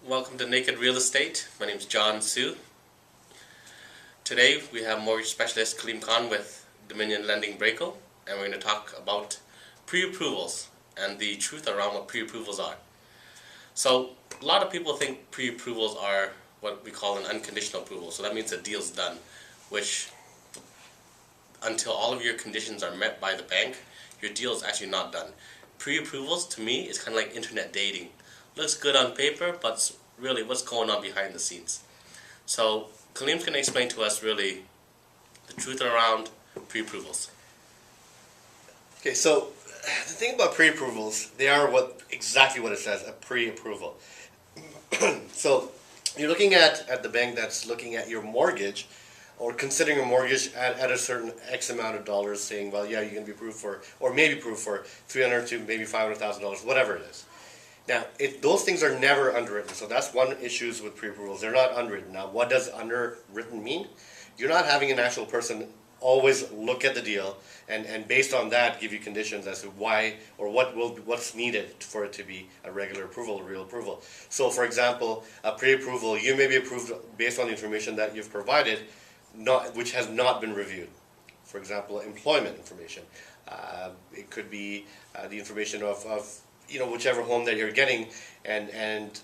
Welcome to Naked Real Estate. My name is John Su. Today we have mortgage specialist Kaleem Khan with Dominion Lending Braco, and we're going to talk about pre-approvals and the truth around what pre-approvals are. So a lot of people think pre-approvals are what we call an unconditional approval. So that means the deal's done, which until all of your conditions are met by the bank, your deal is actually not done. Pre-approvals to me is kind of like internet dating. Looks good on paper, but really what's going on behind the scenes. So Kaleem's going to explain to us really the truth around pre-approvals. Okay, so the thing about pre-approvals, they are exactly what it says, a pre-approval. So you're looking at the bank that's looking at your mortgage or considering a mortgage at a certain X amount of dollars, saying, well, yeah, you're going to be approved for, or maybe approved for $300,000 to maybe $500,000, whatever it is. Now, those things are never underwritten, so that's one issue with pre-approvals. They're not underwritten. Now, what does underwritten mean? You're not having an actual person always look at the deal and based on that give you conditions as to why or what's needed for it to be a regular approval, a real approval. So, for example, a pre-approval, you may be approved based on the information that you've provided, which has not been reviewed. For example, employment information. It could be the information of whichever home that you're getting, and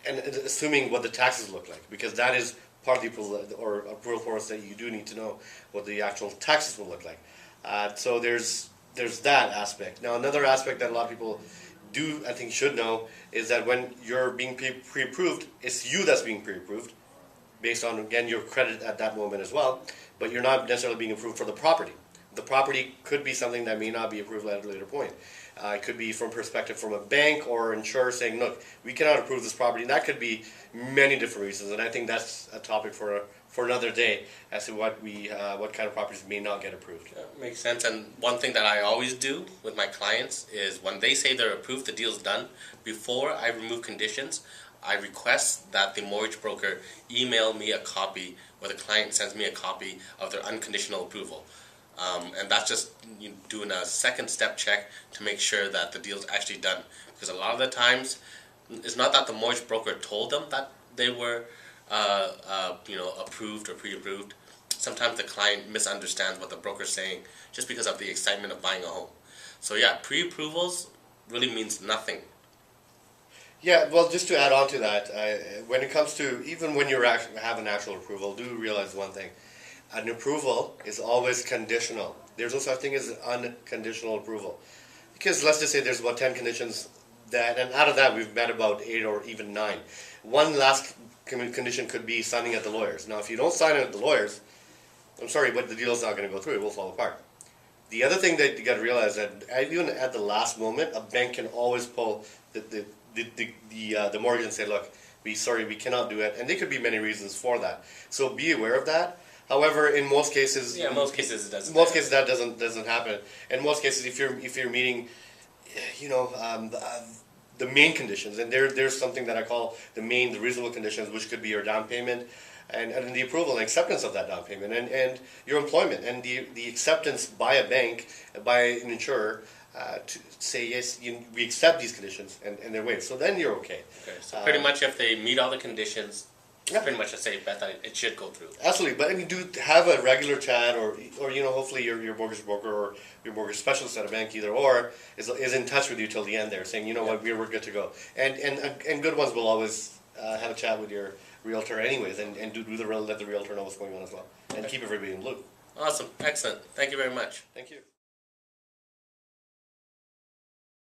assuming what the taxes look like, because that is part of the approval or approval process that you do need to know what the actual taxes will look like. So there's that aspect. Now another aspect that a lot of people I think should know is that when you're being pre-approved, it's you that's being pre-approved based on, again, your credit at that moment as well, but you're not necessarily being approved for the property. The property could be something that may not be approved at a later point. It could be from perspective from a bank or insurer saying, look, we cannot approve this property. And that could be many different reasons, and I think that's a topic for another day as to what kind of properties may not get approved. Yeah, makes sense. And one thing that I always do with my clients is when they say they're approved, the deal's done, before I remove conditions, I request that the mortgage broker email me a copy, or the client sends me a copy of their unconditional approval. And that's just doing a second step check to make sure that the deal's actually done. Because a lot of the times, it's not that the mortgage broker told them that they were approved or pre-approved. Sometimes the client misunderstands what the broker's saying just because of the excitement of buying a home. So yeah, pre-approvals really means nothing. Yeah, well, just to add on to that, when it comes to, even when you have an actual approval, do realize one thing. An approval is always conditional. There's no such thing as an unconditional approval. Because let's just say there's about 10 conditions, and out of that we've met about 8 or even 9. One last condition could be signing at the lawyers. Now, if you don't sign at the lawyers, I'm sorry, but the deal's not going to go through. It will fall apart. The other thing that you got to realize that even at the last moment, a bank can always pull the mortgage and say, look, we cannot do it, and there could be many reasons for that. So be aware of that. However, in most cases, most cases it doesn't. Most cases that doesn't happen. In most cases, if you're meeting, the main conditions, and there's something that I call the reasonable conditions, which could be your down payment, and the approval and acceptance of that down payment, and your employment, and the acceptance by a bank, by an insurer, to say yes, we accept these conditions, and they're waived. So then you're okay. Okay. So pretty much, if they meet all the conditions, it's pretty much a safe bet that it should go through. Absolutely, but I mean, do have a regular chat, or hopefully your mortgage broker or your mortgage specialist at a bank, either or, is in touch with you till the end there, saying, what, we're good to go. And good ones will always have a chat with your realtor anyways, and let the realtor know what's going on as well, and keep everybody in the loop. Awesome, excellent. Thank you very much. Thank you.